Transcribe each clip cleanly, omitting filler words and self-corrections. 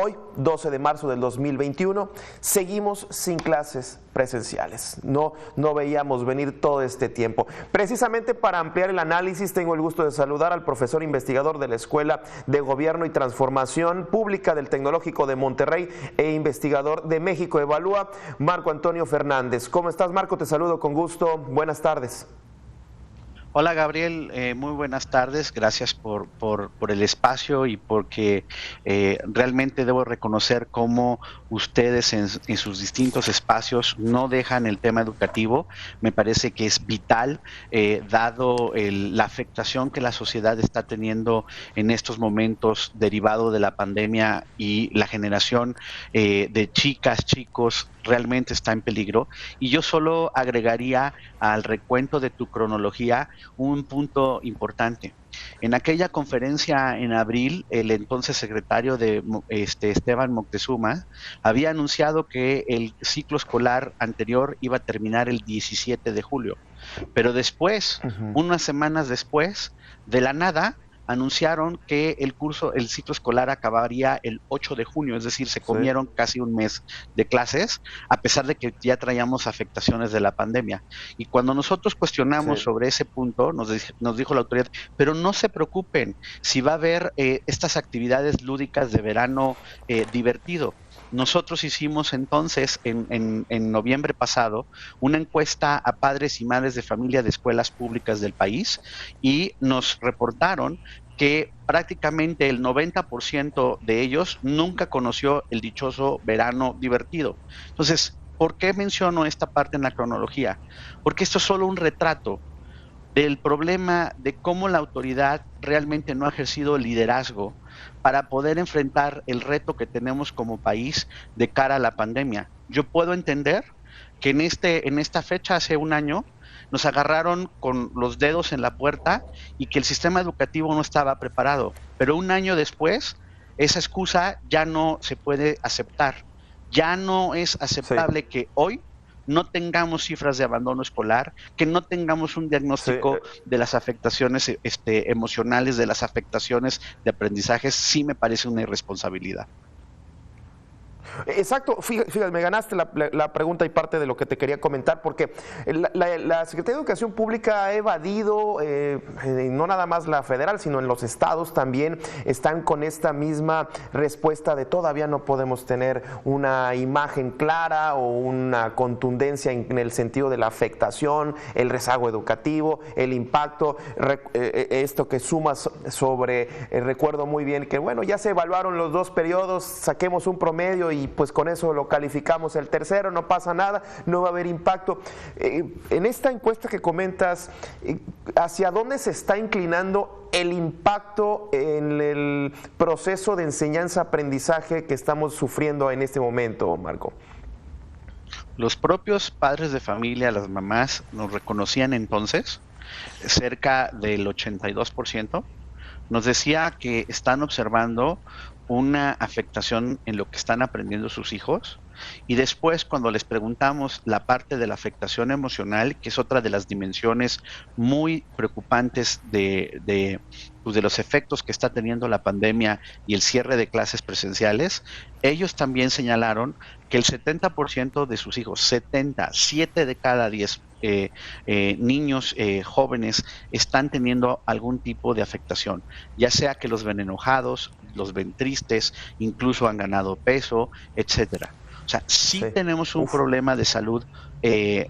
Hoy, 12 de marzo del 2021, seguimos sin clases presenciales. No veíamos venir todo este tiempo. Precisamente para ampliar el análisis, tengo el gusto de saludar al profesor investigador de la Escuela de Gobierno y Transformación Pública del Tecnológico de Monterrey e investigador de México Evalúa, Marco Antonio Fernández. ¿Cómo estás, Marco? Te saludo con gusto. Buenas tardes. Hola Gabriel, muy buenas tardes, gracias por el espacio y porque realmente debo reconocer cómo ustedes en sus distintos espacios no dejan el tema educativo. Me parece que es vital, dado la afectación que la sociedad está teniendo en estos momentos derivado de la pandemia y la generación de chicas, chicos, realmente está en peligro. Y yo solo agregaría al recuento de tu cronología un punto importante. En aquella conferencia en abril, el entonces secretario de Esteban Moctezuma había anunciado que el ciclo escolar anterior iba a terminar el 17 de julio. Pero después, unas semanas después, de la nada, anunciaron que el ciclo escolar acabaría el 8 de junio, es decir, se comieron casi un mes de clases, a pesar de que ya traíamos afectaciones de la pandemia. Y cuando nosotros cuestionamos sobre ese punto, nos dijo la autoridad, pero no se preocupen, si va a haber estas actividades lúdicas de verano divertido. Nosotros hicimos entonces, en noviembre pasado, una encuesta a padres y madres de familia de escuelas públicas del país y nos reportaron que prácticamente el 90% de ellos nunca conoció el dichoso verano divertido. Entonces, ¿por qué menciono esta parte en la cronología? Porque esto es solo un retrato del problema de cómo la autoridad realmente no ha ejercido el liderazgo para poder enfrentar el reto que tenemos como país de cara a la pandemia. Yo puedo entender que en esta fecha, hace un año, nos agarraron con los dedos en la puerta y que el sistema educativo no estaba preparado. Pero un año después, esa excusa ya no se puede aceptar. Ya no es aceptable que hoy no tengamos cifras de abandono escolar, que no tengamos un diagnóstico de las afectaciones emocionales, de las afectaciones de aprendizajes. Sí me parece una irresponsabilidad. Exacto, fíjate, me ganaste la pregunta y parte de lo que te quería comentar, porque la Secretaría de Educación Pública ha evadido, no nada más la federal, sino en los estados también están con esta misma respuesta de todavía no podemos tener una imagen clara o una contundencia en el sentido de la afectación, el rezago educativo, el impacto, esto que sumas sobre, recuerdo muy bien que bueno, ya se evaluaron los dos periodos, saquemos un promedio y pues con eso lo calificamos el tercero, no pasa nada, no va a haber impacto. En esta encuesta que comentas, ¿hacia dónde se está inclinando el impacto en el proceso de enseñanza-aprendizaje que estamos sufriendo en este momento, Marco? Los propios padres de familia, las mamás, nos reconocían entonces, cerca del 82%, nos decía que están observando una afectación en lo que están aprendiendo sus hijos. Y después, cuando les preguntamos la parte de la afectación emocional, que es otra de las dimensiones muy preocupantes de los efectos que está teniendo la pandemia y el cierre de clases presenciales, ellos también señalaron que el 70% de sus hijos, 7 de cada 10 niños jóvenes están teniendo algún tipo de afectación, ya sea que los ven enojados, los ven tristes, incluso han ganado peso, etcétera. O sea, sí tenemos un problema de salud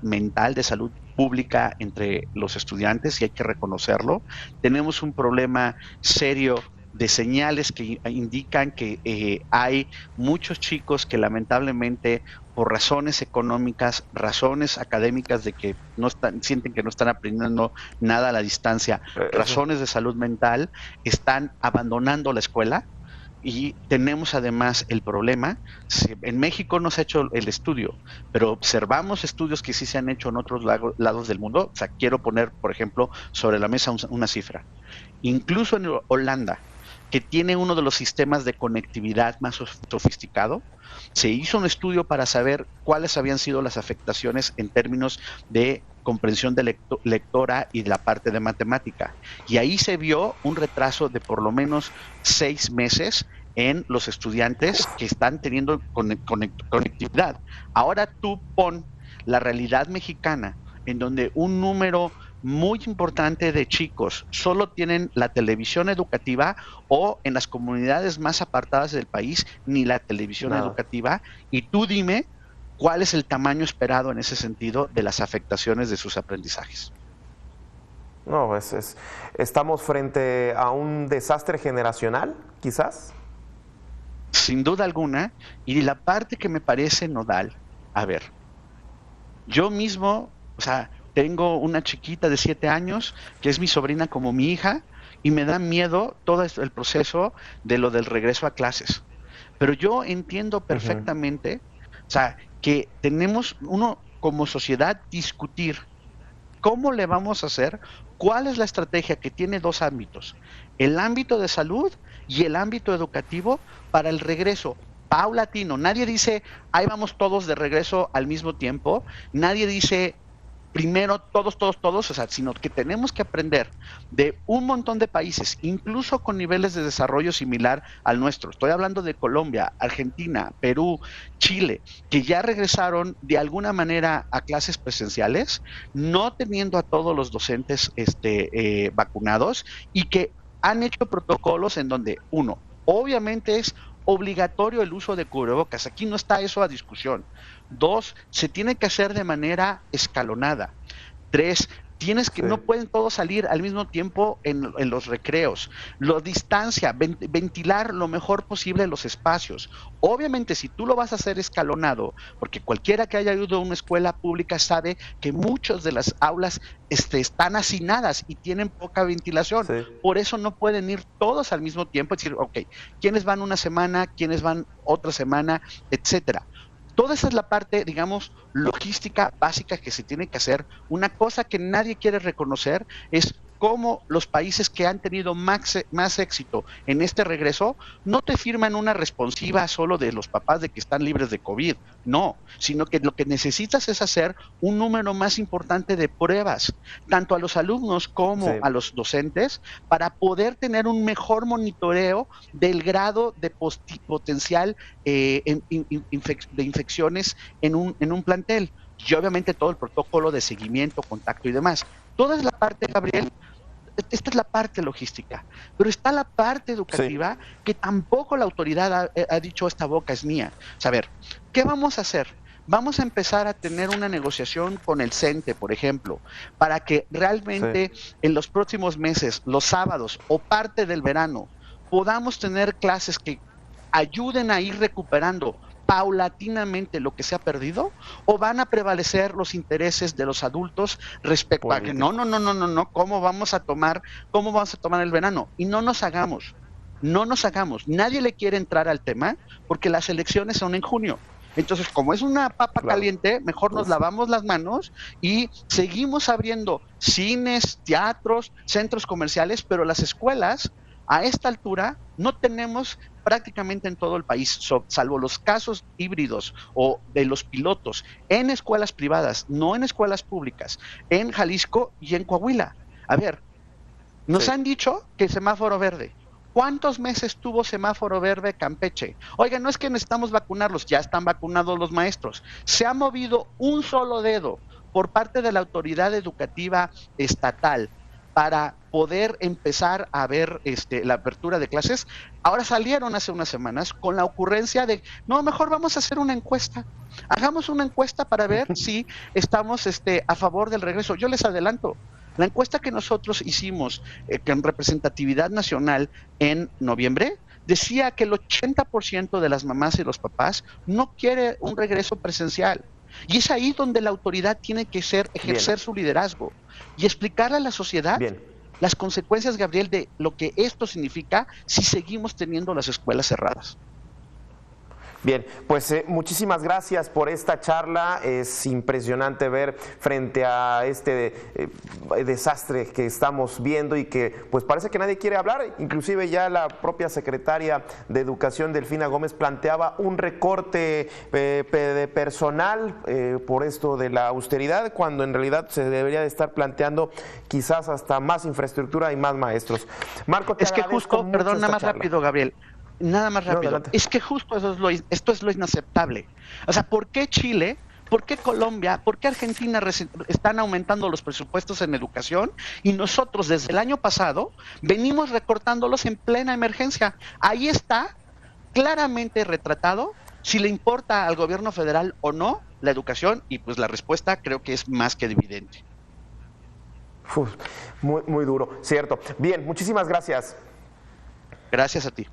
mental, de salud pública entre los estudiantes, y hay que reconocerlo. Tenemos un problema serio de señales que indican que hay muchos chicos que lamentablemente por razones económicas, razones académicas de que sienten que no están aprendiendo nada a la distancia, razones de salud mental, están abandonando la escuela. Y tenemos además el problema, en México no se ha hecho el estudio, pero observamos estudios que sí se han hecho en otros lados del mundo. O sea, quiero poner, por ejemplo, sobre la mesa una cifra. Incluso en Holanda, que tiene uno de los sistemas de conectividad más sofisticado, se hizo un estudio para saber cuáles habían sido las afectaciones en términos de comprensión de lectora y de la parte de matemática. Y ahí se vio un retraso de por lo menos 6 meses en los estudiantes que están teniendo conectividad. Ahora tú pon la realidad mexicana, en donde un número muy importante de chicos solo tienen la televisión educativa, o en las comunidades más apartadas del país ni la televisión educativa, y tú dime cuál es el tamaño esperado en ese sentido de las afectaciones de sus aprendizajes. No, estamos frente a un desastre generacional, quizás. Sin duda alguna, y la parte que me parece nodal, a ver, yo mismo, o sea, tengo una chiquita de 7 años, que es mi sobrina como mi hija, y me da miedo todo el proceso de lo del regreso a clases. Pero yo entiendo perfectamente, o sea, que tenemos uno como sociedad discutir cómo le vamos a hacer, cuál es la estrategia que tiene dos ámbitos, el ámbito de salud y el ámbito educativo para el regreso paulatino. Nadie dice, ahí vamos todos de regreso al mismo tiempo, nadie dice primero todos, o sea, sino que tenemos que aprender de un montón de países, incluso con niveles de desarrollo similar al nuestro. Estoy hablando de Colombia, Argentina, Perú, Chile, que ya regresaron de alguna manera a clases presenciales, no teniendo a todos los docentes vacunados, y que han hecho protocolos en donde, uno, obviamente es obligatorio el uso de cubrebocas. Aquí no está eso a discusión. 2, se tiene que hacer de manera escalonada. 3, no pueden todos salir al mismo tiempo en los recreos. La distancia, ventilar lo mejor posible los espacios. Obviamente, si tú lo vas a hacer escalonado, porque cualquiera que haya ido a una escuela pública sabe que muchas de las aulas están hacinadas y tienen poca ventilación. Por eso no pueden ir todos al mismo tiempo. Es decir, ok, ¿quiénes van una semana? ¿Quiénes van otra semana? Etcétera. Toda esa es la parte, digamos, logística básica que se tiene que hacer. Una cosa que nadie quiere reconocer es cómo los países que han tenido más éxito en este regreso no te firman una responsiva solo de los papás de que están libres de COVID, no, sino que lo que necesitas es hacer un número más importante de pruebas, tanto a los alumnos como a los docentes, para poder tener un mejor monitoreo del grado de potencial de infecciones en un plantel. Y obviamente todo el protocolo de seguimiento, contacto y demás. Toda es la parte, Gabriel. Esta es la parte logística, pero está la parte educativa que tampoco la autoridad ha dicho esta boca es mía. O sea, a ver, ¿qué vamos a hacer? Vamos a empezar a tener una negociación con el CENTE, por ejemplo, para que realmente en los próximos meses, los sábados o parte del verano, podamos tener clases que ayuden a ir recuperando paulatinamente lo que se ha perdido, o van a prevalecer los intereses de los adultos respecto a que no, ¿cómo vamos a tomar el verano? Y no nos hagamos, nadie le quiere entrar al tema porque las elecciones son en junio. Entonces, como es una papa caliente, mejor nos lavamos las manos y seguimos abriendo cines, teatros, centros comerciales, pero las escuelas, a esta altura, no tenemos prácticamente en todo el país, salvo los casos híbridos o de los pilotos, en escuelas privadas, no en escuelas públicas, en Jalisco y en Coahuila. A ver, nos han dicho que semáforo verde. ¿Cuántos meses tuvo semáforo verde Campeche? Oiga, no es que necesitamos vacunarlos, ya están vacunados los maestros. ¿Se ha movido un solo dedo por parte de la autoridad educativa estatal para poder empezar a ver la apertura de clases? Ahora salieron hace unas semanas con la ocurrencia de, no, mejor vamos a hacer una encuesta. Hagamos una encuesta para ver si estamos a favor del regreso. Yo les adelanto, la encuesta que nosotros hicimos con representatividad nacional en noviembre decía que el 80% de las mamás y los papás no quiere un regreso presencial. Y es ahí donde la autoridad tiene que ejercer su liderazgo y explicarle a la sociedad las consecuencias, Gabriel, de lo que esto significa si seguimos teniendo las escuelas cerradas. Bien, pues muchísimas gracias por esta charla. Es impresionante ver frente a este desastre que estamos viendo y que pues parece que nadie quiere hablar. Inclusive ya la propia secretaria de Educación, Delfina Gómez, planteaba un recorte de personal por esto de la austeridad, cuando en realidad se debería de estar planteando quizás hasta más infraestructura y más maestros. Marco, te es que justo, perdón, nada más rápido, Gabriel. nada más No, rápido. adelante. Es que justo esto es lo inaceptable. O sea, ¿por qué Chile, por qué Colombia, por qué Argentina están aumentando los presupuestos en educación y nosotros desde el año pasado venimos recortándolos en plena emergencia? Ahí está claramente retratado si le importa al gobierno federal o no la educación, y pues la respuesta creo que es más que evidente. Uf, muy, muy duro, cierto. Bien, muchísimas gracias. Gracias a ti.